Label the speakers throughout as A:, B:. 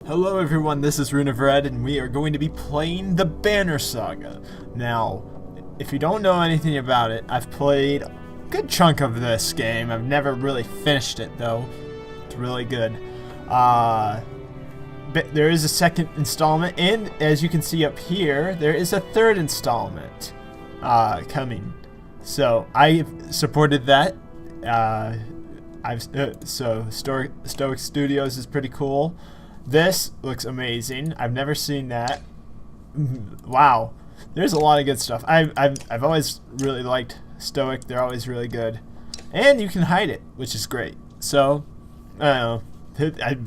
A: Hello everyone, this is Rune of Red, and we are going to be playing the Banner Saga. Now, if you don't know anything about it, I've played a good chunk of this game. I've never really finished it though. It's really good. But there is a second installment, and as you can see up here, there is a third installment coming. So I supported that. So Stoic Studios is pretty cool. This looks amazing. I've never seen that. Wow, there's a lot of good stuff. I've always really liked Stoic. They're always really good, and you can hide it, which is great. So I don't know. I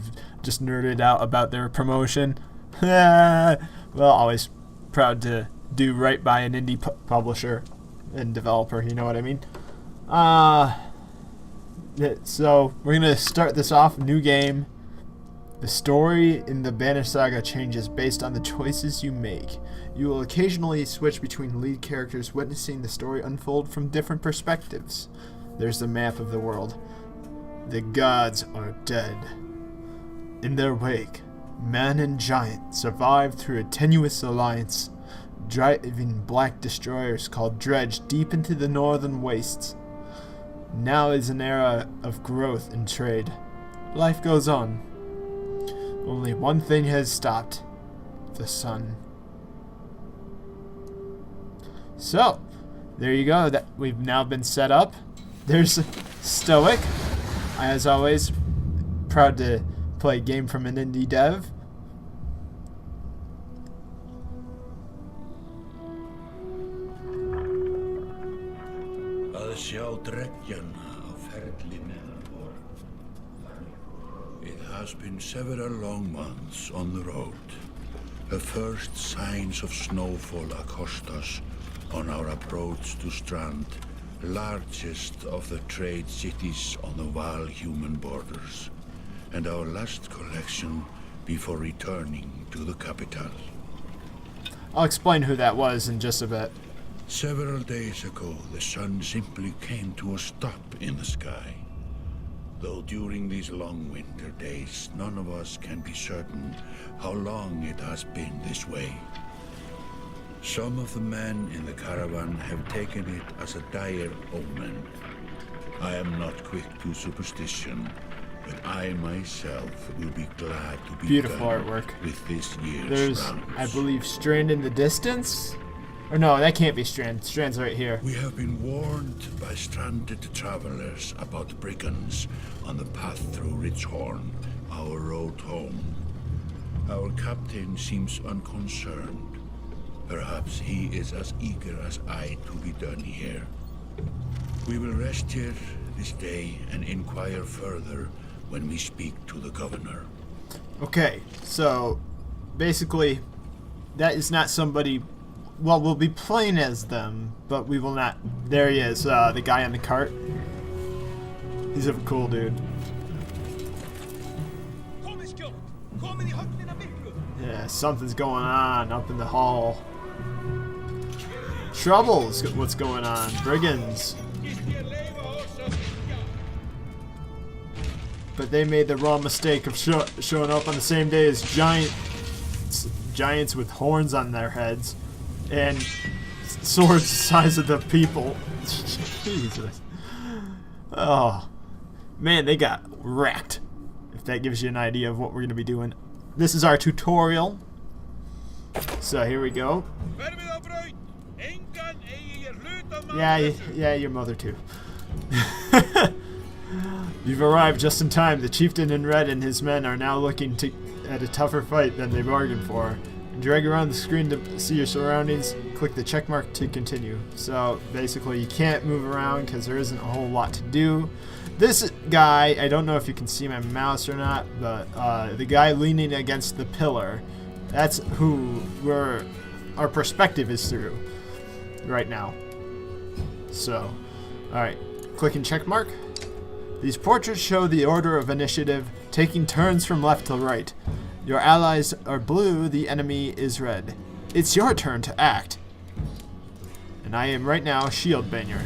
A: just nerded out about their promotion. Well, always proud to do right by an indie publisher and developer. You know what I mean? So we're gonna start this off. New game. The story in the Banner Saga changes based on the choices you make. You will occasionally switch between lead characters, witnessing the story unfold from different perspectives. There's the map of the world. The gods are dead. In their wake, man and giant survive through a tenuous alliance, driving black destroyers called Dredge deep into the northern wastes. Now is an era of growth and trade. Life goes on. Only one thing has stopped: the sun. So, there you go. That we've now been set up. There's Stoic. As always, proud to play a game from an indie dev.
B: It has been several long months on the road. The first signs of snowfall accost us on our approach to Strand, largest of the trade cities on the Varl human borders, and our last collection before returning to the capital.
A: I'll explain who that was in just a bit.
B: Several days ago, the sun simply came to a stop in the sky. Though during these long winter days, none of us can be certain how long it has been this way. Some of the men in the caravan have taken it as a dire omen. I am not quick to superstition, but I myself will be glad to be
A: Beautiful
B: done
A: artwork.
B: with this year's
A: There's,
B: rounds.
A: I believe, Strand in the distance? Or no, that can't be Strand. Strand's right here.
B: We have been warned by stranded travelers about brigands on the path through Ridgehorn, our road home. Our captain seems unconcerned. Perhaps he is as eager as I to be done here. We will rest here this day and inquire further when we speak to the governor.
A: Okay, so basically, that is not somebody. Well, we'll be playing as them, but we will not. There he is, the guy on the cart. He's a cool dude. Yeah, something's going on up in the hall. Trouble's what's going on. Brigands. But they made the wrong mistake of showing up on the same day as giants with horns on their heads. And swords the size of the people. Jesus. Oh. Man, they got wrecked. If that gives you an idea of what we're going to be doing. This is our tutorial. So here we go. Yeah, your mother too. You've arrived just in time. The chieftain in red and his men are now looking at a tougher fight than they bargained for. Drag around the screen to see your surroundings. Click the check mark to continue. So basically you can't move around because there isn't a whole lot to do. This guy, I don't know if you can see my mouse or not, but the guy leaning against the pillar, that's who our perspective is through right now. So, alright, clicking check mark. These portraits show the order of initiative, taking turns from left to right. Your allies are blue, the enemy is red. It's your turn to act. And I am right now shield banger.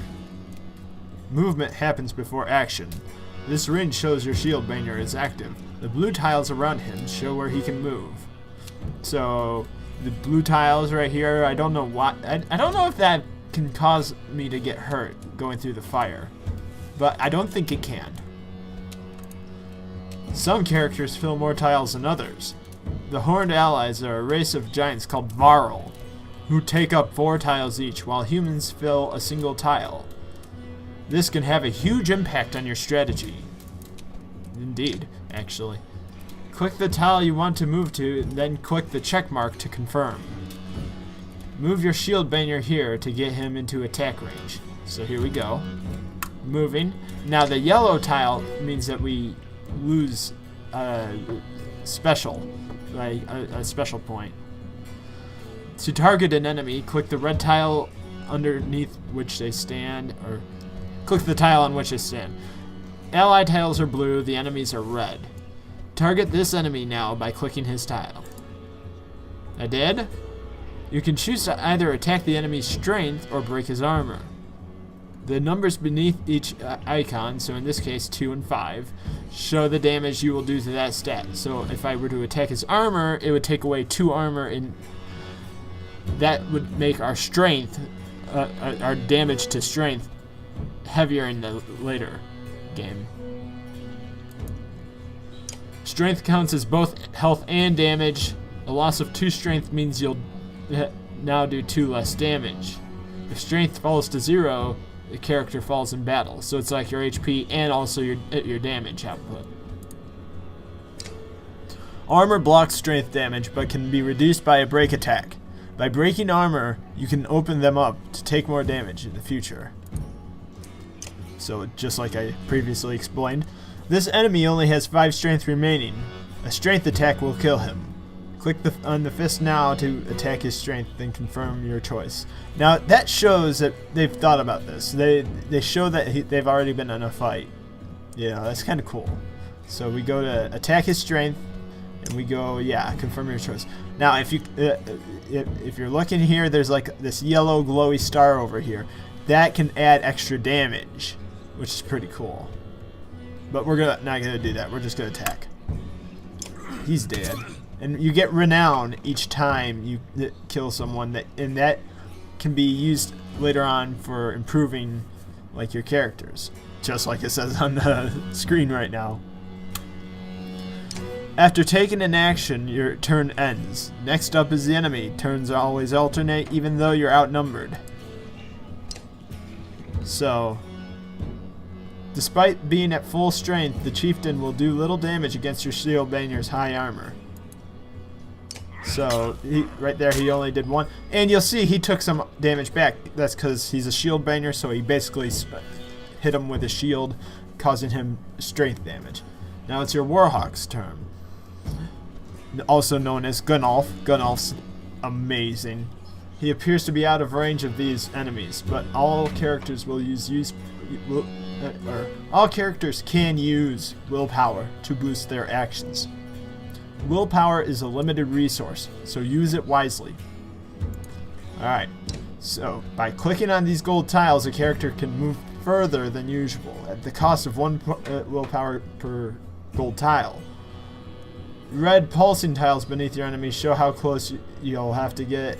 A: Movement happens before action. This ring shows your shield banner is active. The blue tiles around him show where he can move. So the blue tiles right here, I don't know what, I don't know if that can cause me to get hurt going through the fire, but I don't think it can. Some characters fill more tiles than others. The Horned Allies are a race of giants called Varl, who take up 4 tiles each, while humans fill a single tile. This can have a huge impact on your strategy. Indeed, actually. Click the tile you want to move to, then click the check mark to confirm. Move your shield banner here to get him into attack range. So here we go. Moving. Now the yellow tile means that we lose special, like a special point. To target an enemy, click the red tile underneath which they stand, or click the tile on which they stand. Ally tiles are blue, the enemies are red. Target this enemy now by clicking his tile. I did? You can choose to either attack the enemy's strength or break his armor. The numbers beneath each icon, so in this case 2 and 5, show the damage you will do to that stat. So if I were to attack his armor, it would take away 2 armor, and that would make our strength, our damage to strength, heavier in the later game. Strength counts as both health and damage. A loss of 2 strength means you'll now do 2 less damage. If strength falls to 0, the character falls in battle. So it's like your HP and also your damage output. Armor blocks strength damage, but can be reduced by a break attack. By breaking armor, you can open them up to take more damage in the future. So just like I previously explained, this enemy only has 5 strength remaining. A strength attack will kill him. Click on the fist now to attack his strength, then confirm your choice. Now that shows that they've thought about this. They show that they've already been in a fight. Yeah, that's kind of cool. So we go to attack his strength, and we go, yeah, confirm your choice. Now if you're looking here, there's like this yellow glowy star over here. That can add extra damage, which is pretty cool. But we're not gonna do that. We're just gonna attack. He's dead. And you get renown each time you kill someone, and that can be used later on for improving like your characters, just like it says on the screen right now. After taking an action, your turn ends. Next up is the enemy. Turns always alternate, even though you're outnumbered. So, despite being at full strength, the chieftain will do little damage against your shield banner's high armor. So, right there, he only did 1. And you'll see he took some damage back. That's because he's a shield banner, so he basically hit him with a shield, causing him strength damage. Now it's your Warhawk's turn. Also known as Gunnulf. Gunnulf's amazing. He appears to be out of range of these enemies, but all characters all characters can use willpower to boost their actions. Willpower is a limited resource, so use it wisely. Alright, so by clicking on these gold tiles, a character can move further than usual at the cost of 1 willpower per gold tile. Red pulsing tiles beneath your enemies show how close you'll have to get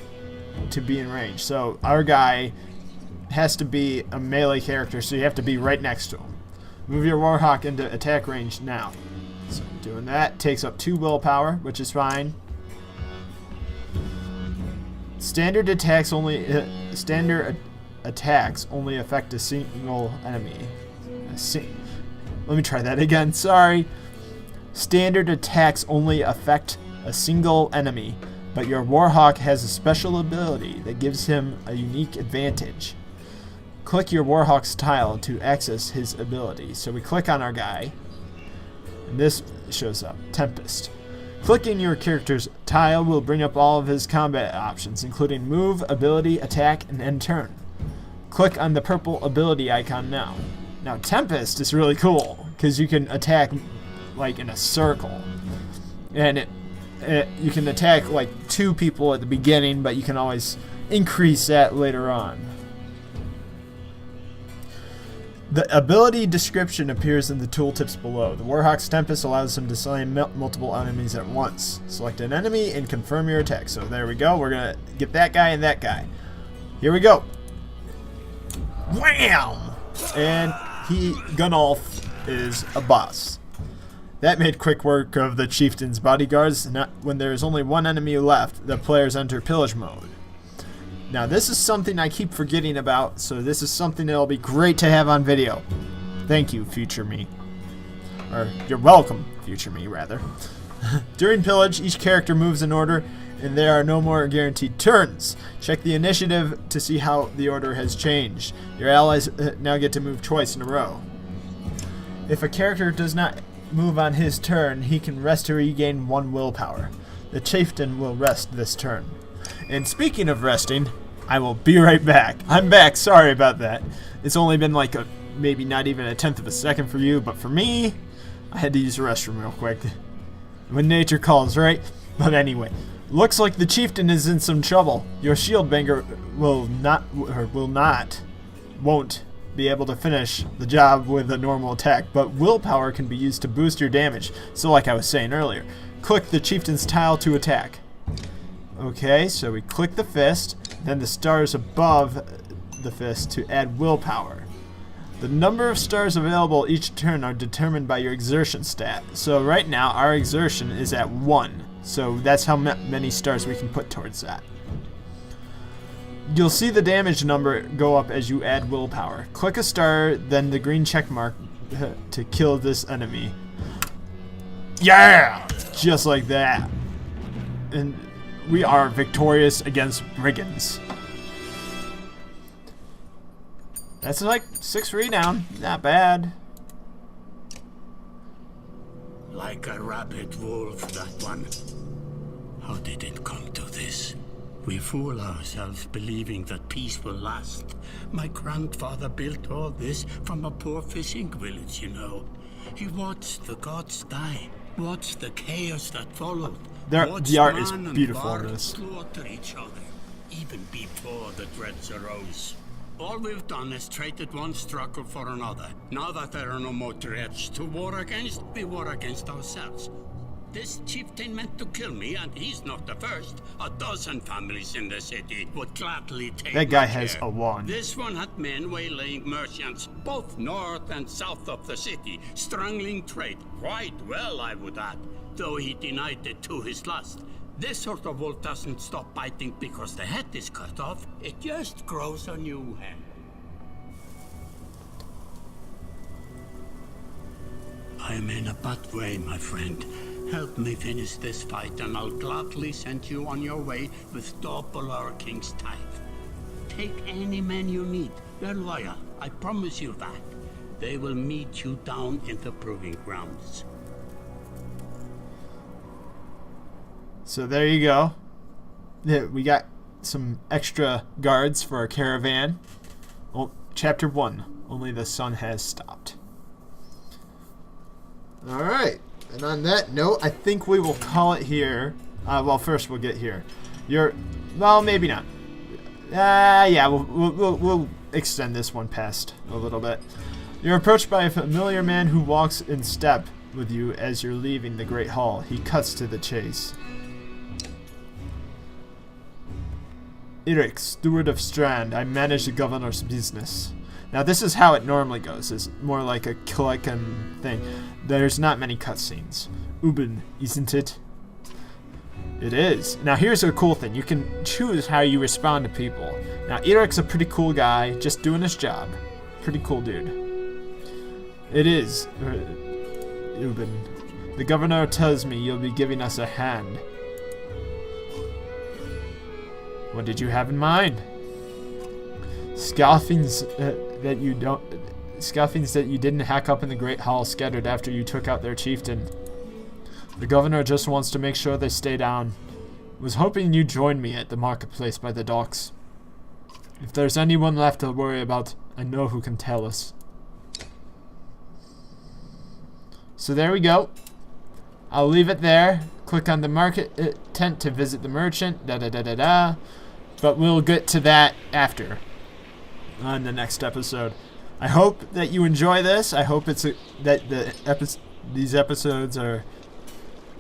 A: to be in range. So our guy has to be a melee character, so you have to be right next to him. Move your Warhawk into attack range now. So doing that takes up 2 willpower, which is fine. Standard attacks only affect a single enemy. Let me try that again. Sorry. Standard attacks only affect a single enemy, but your Warhawk has a special ability that gives him a unique advantage. Click your Warhawk's tile to access his ability. So we click on our guy, and this shows up, Tempest. Clicking your character's tile will bring up all of his combat options, including move, ability, attack, and end turn. Click on the purple ability icon now. Now Tempest is really cool, because you can attack like in a circle. And you can attack like 2 people at the beginning, but you can always increase that later on. The ability description appears in the tooltips below. The Warhawk's Tempest allows him to slay multiple enemies at once. Select an enemy and confirm your attack. So there we go. We're going to get that guy and that guy. Here we go. Wham! And Gunnulf is a boss. That made quick work of the chieftain's bodyguards. When there is only one enemy left, the players enter pillage mode. Now this is something I keep forgetting about, so this is something that'll be great to have on video. Thank you, future me. Or, you're welcome, future me, rather. During pillage, each character moves in order, and there are no more guaranteed turns. Check the initiative to see how the order has changed. Your allies now get to move twice in a row. If a character does not move on his turn, he can rest to regain 1 willpower. The chieftain will rest this turn. And speaking of resting, I will be right back. I'm back, sorry about that. It's only been like maybe not even a 1/10 of a second for you, but for me, I had to use the restroom real quick. When nature calls, right? But anyway, looks like the chieftain is in some trouble. Your shield banger won't be able to finish the job with a normal attack, but willpower can be used to boost your damage. So like I was saying earlier, click the chieftain's tile to attack. Okay, so we click the fist, then the stars above the fist to add willpower. The number of stars available each turn are determined by your exertion stat. So right now our exertion is at 1, so that's how many stars we can put towards that. You'll see the damage number go up as you add willpower. Click a star, then the green check mark to kill this enemy. Yeah! Just like that. And we are victorious against brigands. That's like 6 renown. Not bad.
C: Like a rabid wolf, that one. How did it come to this? We fool ourselves believing that peace will last. My grandfather built all this from a poor fishing village, you know. He watched the gods die, watched the chaos that followed.
A: The art is beautiful in this.
C: Slaughter each other, even before the dreads arose. All we've done is traded one struggle for another. Now that there are no more dreads to war against, we war against ourselves. This chieftain meant to kill me, and he's not the first. 12 families in the city would gladly take
A: that guy
C: my
A: has
C: share.
A: a wand.
C: This one had men waylaying merchants, both north and south of the city, strangling trade. Quite well, I would add, though he denied it to his last. This sort of wolf doesn't stop biting because the head is cut off. It just grows a new head. I am in a bad way, my friend. Help me finish this fight, and I'll gladly send you on your way with double our king's tithe. Take any men you need. They're loyal, I promise you that. They will meet you down in the proving grounds.
A: So there you go. Yeah, we got some extra guards for our caravan. Oh, chapter 1. Only the sun has stopped. Alright. And on that note, I think we will call it here. Well, first we'll get here. Well, maybe not. Yeah, we'll extend this one past a little bit. You're approached by a familiar man who walks in step with you as you're leaving the Great Hall. He cuts to the chase. Eirik, steward of Strand. I manage the governor's business. Now this is how it normally goes. It's more like a click and thing. There's not many cutscenes. Ubin, isn't it? It is. Now here's a cool thing. You can choose how you respond to people. Now Eirik's a pretty cool guy, just doing his job. Pretty cool dude. It is. Ubin. The governor tells me you'll be giving us a hand. What did you have in mind? Scalfings that you didn't hack up in the Great Hall scattered after you took out their chieftain. The governor just wants to make sure they stay down. Was hoping you'd join me at the marketplace by the docks. If there's anyone left to worry about, I know who can tell us. So there we go. I'll leave it there. Click on the market tent to visit the merchant. But we'll get to that after. On the next episode. I hope that you enjoy this. I hope that these episodes are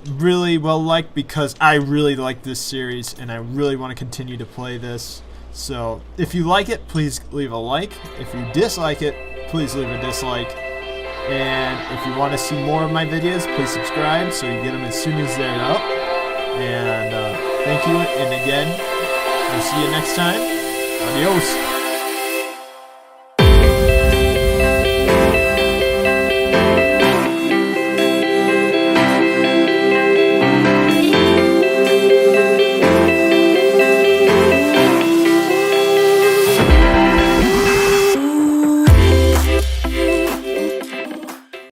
A: really well liked, because I really like this series and I really want to continue to play this. So if you like it, please leave a like. If you dislike it, please leave a dislike. And if you want to see more of my videos, please subscribe so you get them as soon as they're up. And thank you, and again, I'll see you next time. Adios.